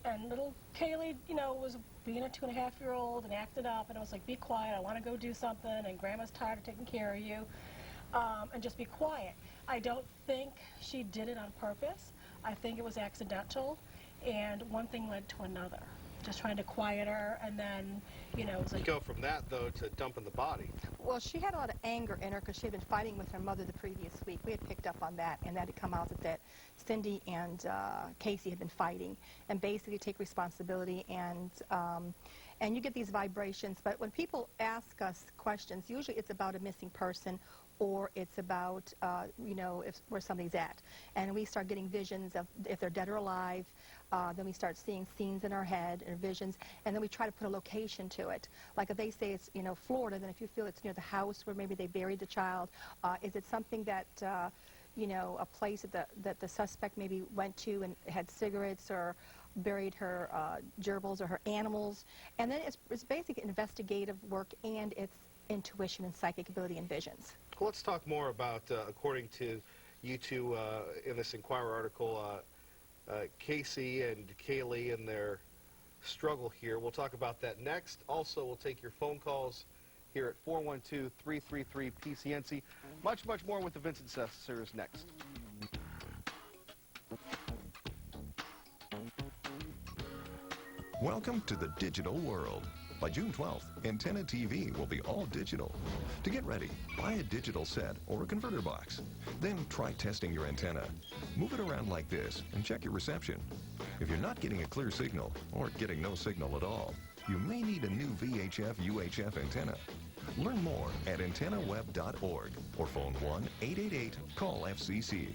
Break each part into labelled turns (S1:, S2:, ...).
S1: And little Caylee, you know, was being a 2.5-year-old and acted up, and I was like, be quiet, I want to go do something, and Grandma's tired of taking care of you, and just be quiet. I don't think she did it on purpose. I think it was accidental, and one thing led to another. Just trying to quiet her, and then, you know, it was like...
S2: You go from that, though, to dumping the body.
S3: Well, she had a lot of anger in her because she had been fighting with her mother the previous week. We had picked up on that, and that had come out that Cindy and Casey had been fighting, and basically take responsibility, and you get these vibrations. But when people ask us questions, usually it's about a missing person, or it's about, you know, where somebody's at. And we start getting visions of if they're dead or alive. Then we start seeing scenes in our head or visions, and then we try to put a location to it. Like if they say it's, you know, Florida, then if you feel it's near the house where maybe they buried the child, is it something that, you know, a place that the suspect maybe went to and had cigarettes or buried her gerbils or her animals? And then it's basic investigative work, and it's intuition and psychic ability and visions.
S2: Well, let's talk more about, according to you two in this Inquirer article, Casey and Caylee and their struggle here. We'll talk about that next. Also, we'll take your phone calls here at 412-333-PCNC. Much, much more with the Vincent sisters next.
S4: Welcome to the digital world. By June 12th, Antenna TV will be all digital. To get ready, buy a digital set or a converter box. Then try testing your antenna. Move it around like this and check your reception. If you're not getting a clear signal or getting no signal at all, you may need a new VHF-UHF antenna. Learn more at antennaweb.org or phone 1-888-CALL-FCC.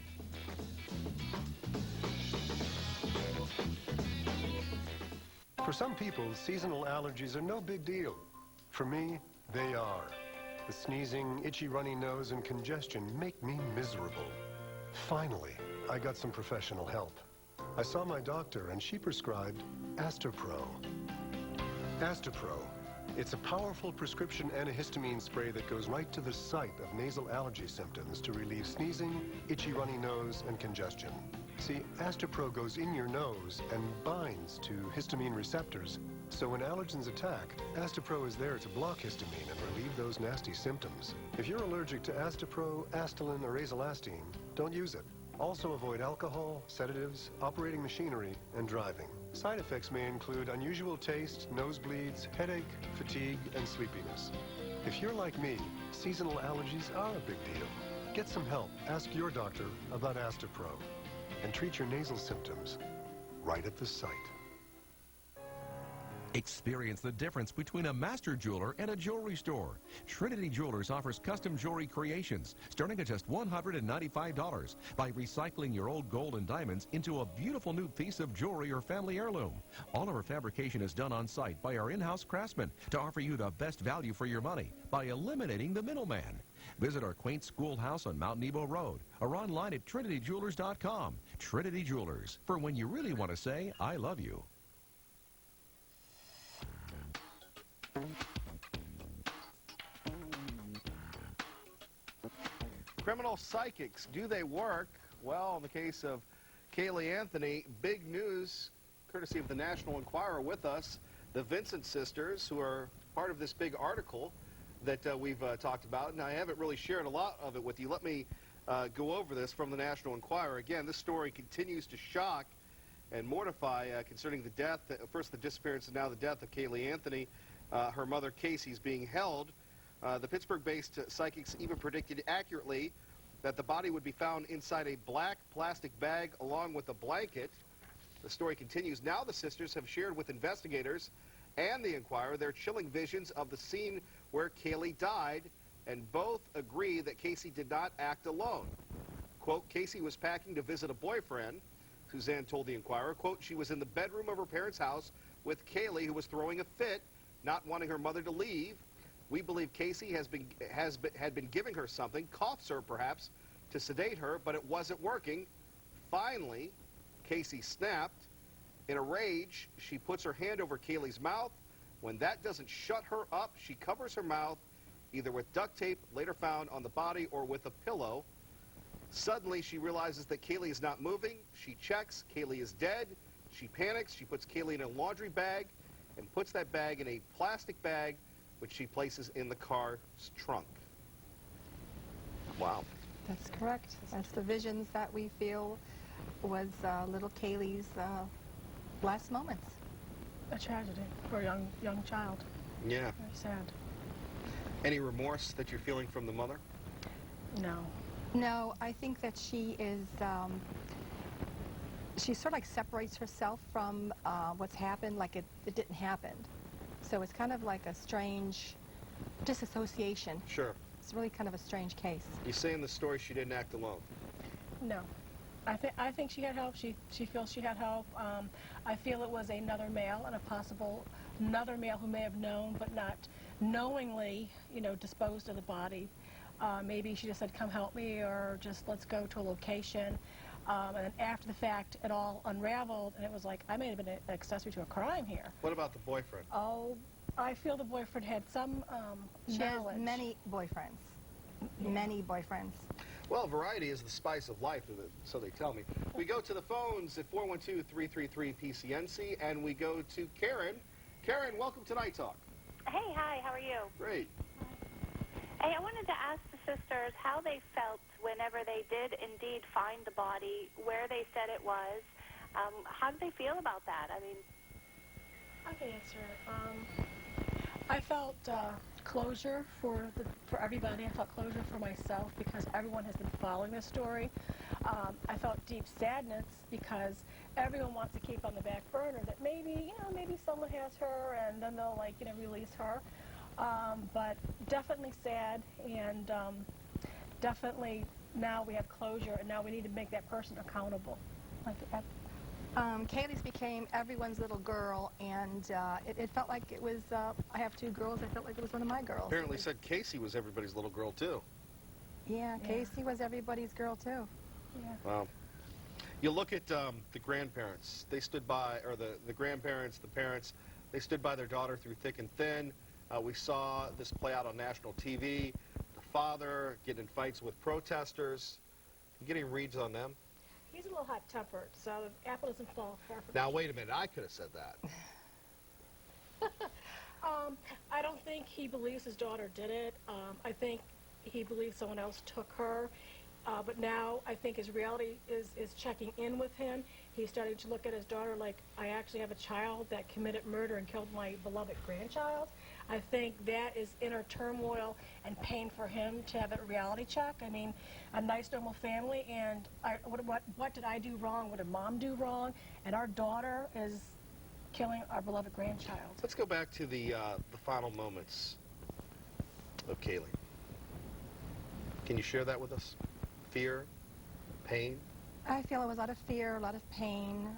S5: For some people, seasonal allergies are no big deal. For me, they are. The sneezing, itchy, runny nose, and congestion make me miserable. Finally, I got some professional help. I saw my doctor, and she prescribed Astepro. Astepro. It's a powerful prescription antihistamine spray that goes right to the site of nasal allergy symptoms to relieve sneezing, itchy, runny nose, and congestion. See, Astepro goes in your nose and binds to histamine receptors. So when allergens attack, Astepro is there to block histamine and relieve those nasty symptoms. If you're allergic to Astepro, Astelin, or Azolastine, don't use it. Also avoid alcohol, sedatives, operating machinery, and driving. Side effects may include unusual taste, nosebleeds, headache, fatigue, and sleepiness. If you're like me, seasonal allergies are a big deal. Get some help. Ask your doctor about Astepro. And treat your nasal symptoms right at the site.
S6: Experience the difference between a master jeweler and a jewelry store. Trinity Jewelers offers custom jewelry creations starting at just $195 by recycling your old gold and diamonds into a beautiful new piece of jewelry or family heirloom. All of our fabrication is done on site by our in-house craftsmen to offer you the best value for your money by eliminating the middleman. Visit our quaint schoolhouse on Mount Nebo Road or online at trinityjewelers.com. Trinity Jewelers, for when you really want to say, I love you.
S2: Criminal psychics, do they work? Well, in the case of Caylee Anthony, big news, courtesy of the National Enquirer with us, the Vincent sisters, who are part of this big article that we've talked about, and I haven't really shared a lot of it with you. Let me go over this from the National Enquirer. Again, this story continues to shock and mortify concerning the death, first the disappearance and now the death of Caylee Anthony. Her mother, Casey, is being held. The Pittsburgh-based psychics even predicted accurately that the body would be found inside a black plastic bag along with a blanket. The story continues. Now the sisters have shared with investigators and the Enquirer their chilling visions of the scene where Caylee died, and both agree that Casey did not act alone. Quote, Casey was packing to visit a boyfriend, Suzanne told the Enquirer. Quote, she was in the bedroom of her parents' house with Caylee, who was throwing a fit, not wanting her mother to leave. We believe Casey had been giving her something, cough syrup perhaps, to sedate her, but it wasn't working. Finally, Casey snapped. In a rage, she puts her hand over Caylee's mouth. When that doesn't shut her up, she covers her mouth either with duct tape, later found on the body, or with a pillow. Suddenly, she realizes that Caylee is not moving. She checks. Caylee is dead. She panics. She puts Caylee in a laundry bag and puts that bag in a plastic bag, which she places in the car's trunk. Wow.
S3: That's correct. That's the visions that we feel was little Caylee's last moments.
S1: A tragedy for a young child.
S2: Yeah.
S1: Very sad.
S2: Any remorse that you're feeling from the mother?
S1: No.
S3: No, I think that she is, she sort of like separates herself from what's happened, like it didn't happen. So it's kind of like a strange disassociation.
S2: Sure.
S3: It's really kind of a strange case.
S2: You say in the story she didn't act alone.
S1: No. I think she had help. She feels she had help. I feel it was another male and a possible another male who may have known but not knowingly, disposed of the body. Maybe she just said, come help me, or just let's go to a location. And then after the fact, it all unraveled, and it was like, I may have been an accessory to a crime here.
S2: What about the boyfriend?
S1: Oh, I feel the boyfriend had some
S3: She
S1: knowledge.
S3: has many boyfriends.
S1: Yeah.
S3: Many boyfriends.
S2: Well, variety is the spice of life, so they tell me. We go to the phones at 412-333-PCNC, and we go to Karen. Karen, welcome to Night Talk.
S7: Hey, hi, how are you?
S2: Great.
S7: Hey, I wanted to ask the sisters how they felt whenever they did indeed find the body, where they said it was. How did they feel about that? I mean,
S1: I can answer. I felt closure for everybody. I felt closure for myself because everyone has been following this story. I felt deep sadness because everyone wants to keep on the back burner that maybe someone has her and then they'll release her. But definitely sad, and definitely now we have closure, and now we need to make that person accountable.
S3: Caylee's became everyone's little girl, and it felt like it was, I have two girls, I felt like it was one of my girls.
S2: Apparently said Casey was everybody's little girl, too.
S3: Yeah, Casey was everybody's girl, too.
S1: Yeah.
S2: Wow. You look at the grandparents. They stood by, or the grandparents, the parents, they stood by their daughter through thick and thin. We saw this play out on national TV. The father getting in fights with protesters. You getting reads on them?
S1: He's a little hot-tempered, so the apple doesn't fall far from
S2: Now, wait a minute. I could have said that.
S1: I don't think he believes his daughter did it. I think he believes someone else took her. But now I think his reality is checking in with him. He's starting to look at his daughter like, I actually have a child that committed murder and killed my beloved grandchild. I think that is inner turmoil and pain for him to have a reality check. I mean, a nice, normal family, and what did I do wrong? What did Mom do wrong? And our daughter is killing our beloved grandchild.
S2: Let's go back to the final moments of Caylee. Can you share that with us? Fear, pain?
S3: I feel it was a lot of fear, a lot of pain,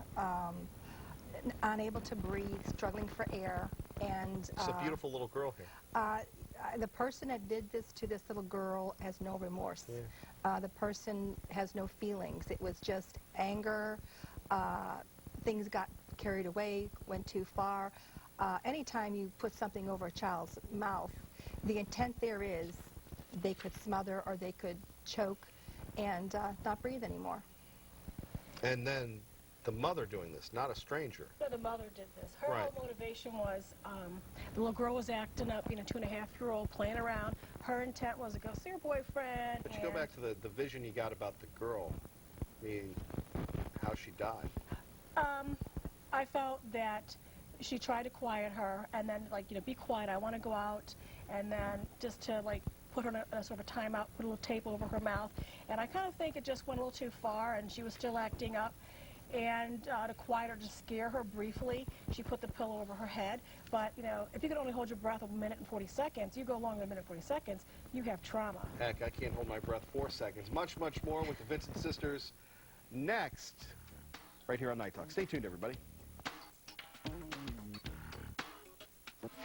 S3: unable to breathe, struggling for air, and
S2: It's a beautiful little girl here.
S3: the person that did this to this little girl has no remorse. Yeah. The person has no feelings. It was just anger. Things got carried away, went too far. Anytime you put something over a child's mouth, the intent there is they could smother or they could choke and not breathe anymore.
S2: And then the mother doing this, not a stranger.
S1: So the mother did this. Her
S2: Right.
S1: whole motivation was the little girl was acting up, 2.5-year-old, playing around. Her intent was to go see her boyfriend.
S2: But you go back to the vision you got about the girl, I mean, how she died.
S1: I felt that she tried to quiet her, and then, be quiet, I want to go out, and then just to, put her in a sort of a timeout, put a little tape over her mouth. And I kind of think it just went a little too far, and she was still acting up. And to quiet her, to scare her briefly, she put the pillow over her head. But, if you can only hold your breath a minute and 40 seconds, you go longer than a minute and 40 seconds, you have trauma.
S2: Heck, I can't hold my breath 4 seconds. Much, much more with the Vincent sisters next, right here on Night Talk. Stay tuned, everybody.